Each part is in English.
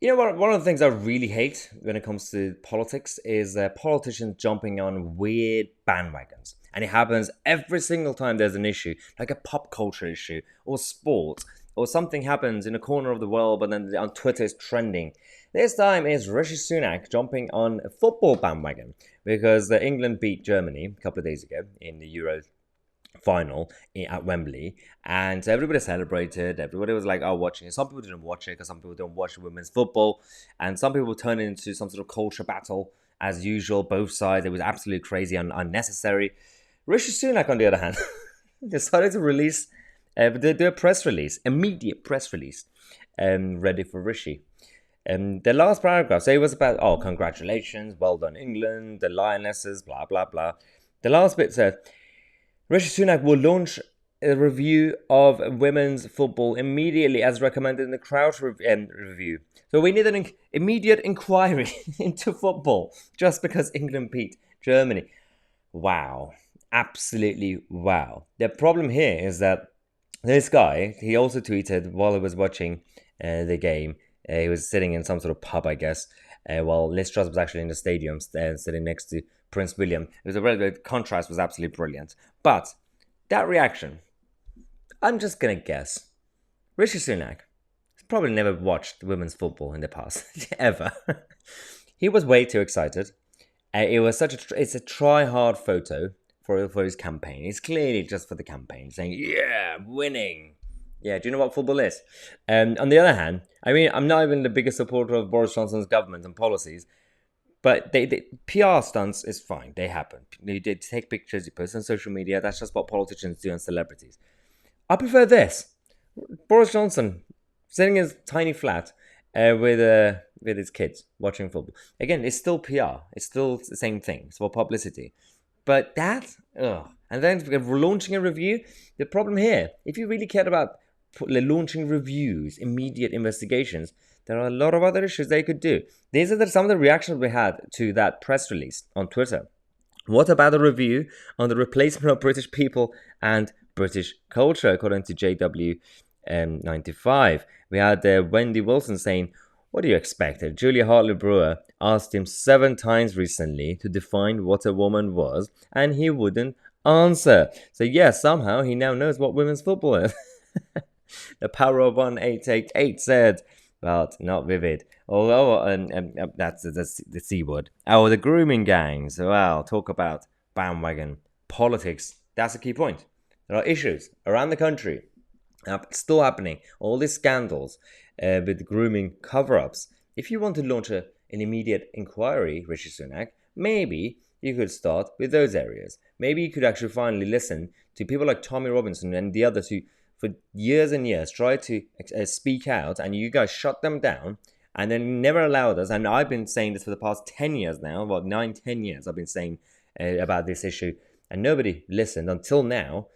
You know what? One of the things I really hate when it comes to politics is politicians jumping on weird bandwagons. And it happens every single time there's an issue, like a pop culture issue or sport, or something happens in a corner of the world, but then on Twitter it's trending. This time it's Rishi Sunak jumping on a football bandwagon because England beat Germany a couple of days ago in the Euro final at Wembley, and everybody celebrated. Everybody was like, "Oh, watching it." Some people didn't watch it because some people don't watch women's football, and some people turned it into some sort of culture battle as usual. Both sides. It was absolutely crazy and unnecessary. Rishi Sunak, on the other hand, decided to release, do a press release, immediate press release, ready for Rishi. The last paragraph, so it was about, "Oh, congratulations, well done, England, the Lionesses, blah blah blah." The last bit said, Rishi Sunak will launch a review of women's football immediately as recommended in the Crouch review. So we need an immediate inquiry into football just because England beat Germany. Wow. Absolutely wow. The problem here is that this guy, he also tweeted while he was watching the game. He was sitting in some sort of pub, I guess, while Liz Truss was actually in the stadium sitting next to Prince William. The contrast was absolutely brilliant. But that reaction, I'm just going to guess. Rishi Sunak has probably never watched women's football in the past, ever. He was way too excited. It's a try-hard photo for his campaign. It's clearly just for the campaign, saying, "Yeah, winning." Yeah, do you know what football is? On the other hand, I mean, I'm not even the biggest supporter of Boris Johnson's government and policies, but they PR stunts is fine. They happen. You take pictures, you post on social media. That's just what politicians do and celebrities. I prefer this. Boris Johnson sitting in his tiny flat with his kids watching football. Again, it's still PR. It's still the same thing. It's for publicity. But that, ugh. And then launching a review. The problem here, if you really cared about launching reviews, immediate investigations, there are a lot of other issues they could do. These are some of the reactions we had to that press release on Twitter. What about a review on the replacement of British people and British culture, according to JW95? We had Wendy Wilson saying, "What do you expect?" Julia Hartley-Brewer asked him 7 times recently to define what a woman was, and he wouldn't answer. So yes, somehow he now knows what women's football is. The power of 1888 said, but not vivid. Although, that's the C word. Oh, the grooming gangs. Well, talk about bandwagon politics. That's a key point. There are issues around the country still happening. All these scandals with grooming cover-ups. If you want to launch an immediate inquiry, Rishi Sunak, maybe you could start with those areas. Maybe you could actually finally listen to people like Tommy Robinson and the others who, for years and years, tried to speak out, and you guys shut them down, and then never allowed us. And I've been saying this for the past 10 years now, about 9-10 years I've been saying about this issue, and nobody listened until now.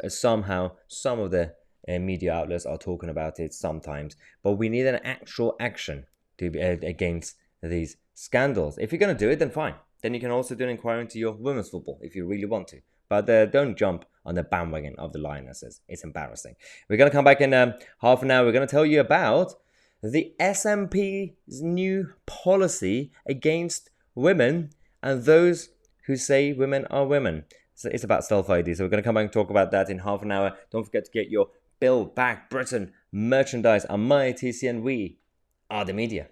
Somehow, some of the media outlets are talking about it sometimes, but we need an actual action to against these scandals. If you're going to do it, then fine. Then you can also do an inquiry into your women's football if you really want to. But don't jump on the bandwagon of the Lionesses. It's embarrassing. We're going to come back in half an hour. We're going to tell you about the SNP's new policy against women and those who say women are women. So it's about self-ID. So we're going to come back and talk about that in half an hour. Don't forget to get your Build Back Britain merchandise on my TC, and we are the media.